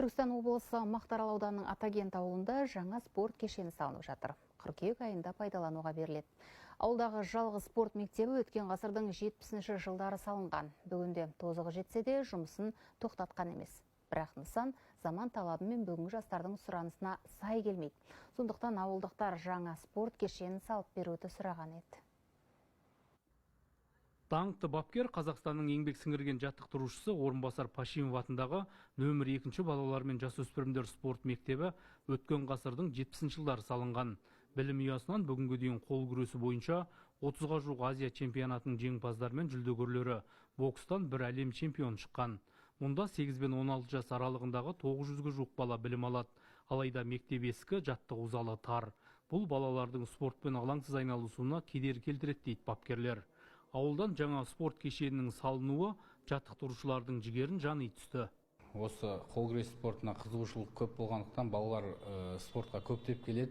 Түркістан облысы Мақтаарал ауданының Атакент ауылында жаңа спорт кешені салынып жатыр. Қыркүйек айында пайдалануға беріледі. Ауылдағы жалғыз спорт мектебі өткен ғасырдың 70-ші жылдары салынған. Бүгінде тозығы жетсе де жұмысын тоқтатқан емес. Бірақ нысан заман талабы мен бүгінгі жастардың сұранысына сай келмейді. Сондықтан ауылдықтар жаңа спорт кешенін салып беруді сұраған еді. Даңқты бапкер Қазақстанның еңбек сіңірген жаттықтырушысы Орынбасар Пашимов атындағы нөмір 2 балалар мен жасөспірімдер спорт мектебі өткен ғасырдың 70-ші жылдары салынған. Білім ұясынан бүгінгі дейін қол күресі бойынша 30-ға жуық Азия чемпионатының жеңімпаздары мен жүлдегерлері, бокстан бір әлем чемпион шыққан. Мұнда 8 бен 16 жас аралығындағы 900-ге жуық бала білім алады. Алайда мектеп ескі, жаттығу залы тар. Бұл балалардың спортпен алаңсыз айналысуына кедергі келтіреді дейді бапкерлер. Ауылдан жаңа спорт кешенінің салынуы жаттықтырушылардың жігерін жаны түсті. Осы қол күрес спортына қызығушылық көп болғандықтан балалар спортқа көптеп келеді.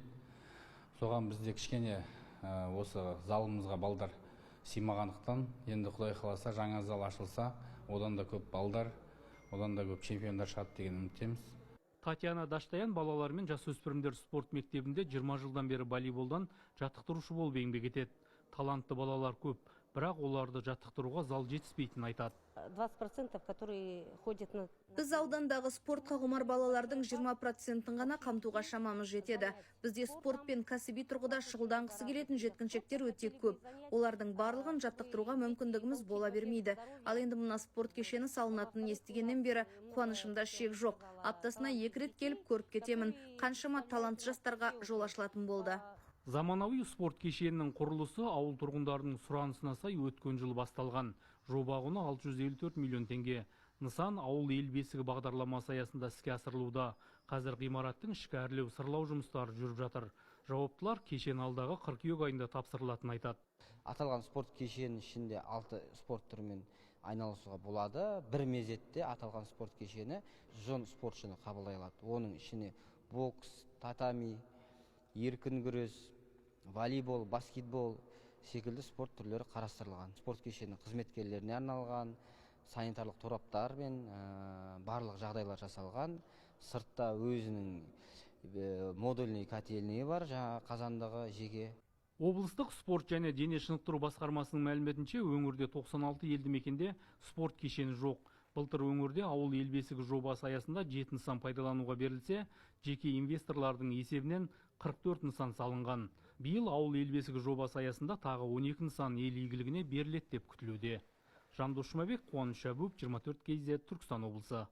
Соған бізде кішкене осы залымызға балдар сыймағандықтан, енді Құдай қаласа жаңа зал ашылса, одан да көп балдар, одан да көп чемпиондар шығады деген үміттеміз. Татьяна Даштаян балалар мен жасөспірімдер спорт мектебінде 20 жылдан бері волейболдан жаттықтырушы болып еңбек етеді. Талантты балалар көп, бірақ оларды жаттықтыруға зал жетіспейтінін айтады. 20%, которые ходят на... Біз аудандағы спортқа құмар балалардың 20%-ін ғана қамтуға шамамыз жетеді. Бізде спортпен кәсіби тұрғыда шұғылданғысы келетін жеткіншектер өте көп. Олардың барлығын жаттықтыруға мүмкіндігіміз бола бермейді. Ал енді мына спорт кешені салынатынын естігеннен бері қуанышымда шек жоқ. Аптасына 2 рет келіп көріп кетемін. Қаншама талантты жастарға жол ашылатын болды. Заманауи спорт кешенінің құрылысы ауыл тұрғындарының сұранысына сай өткен жылы басталған. Жоба құны 654 миллион теңге. Нысан ауыл ел бесігі бағдарламасы аясында іске асырылуда. Қазір ғимараттың ішкі әрлеу сырлау жұмыстары жүріп жатыр. Жауаптылар кешен алдағы қыркүйек айында тапсырылатынын айтады. Аталған спорт кешенінің ішінде 6 спорт түрімен айналысуға болады. Бір мезетте аталған спорт кешені 10 спортшыны қабылдай алады. Оның ішіне бокс, татами, еркін күрес, волейбол, баскетбол секілді спорт түрлері қарастырылған. Спорт кешенінің қызметкерлеріне арналған, санитарлық тораптар мен барлық жағдайлар жасалған. Сыртта өзінің модульный котельнигі бар, жаңа қазандығы жеке. Облыстық спорт және дене шынықтыру басқармасының мәліметінше өңірде 96 елді мекенде спорт кешені жоқ. Былтыр өңірде ауыл ел бесігі жобасы аясында 7 нысан пайдалануға берілсе, жеке инвесторлардың есебінен 44 нысан салынған. Биыл ауыл ел бесігі жобасы аясында тағы 12 нысан ел игілігіне беріледі деп күтілуде. Жандос Жұмабек, Қуаныш Әбуов, 24 KZ, Түркістан облысы.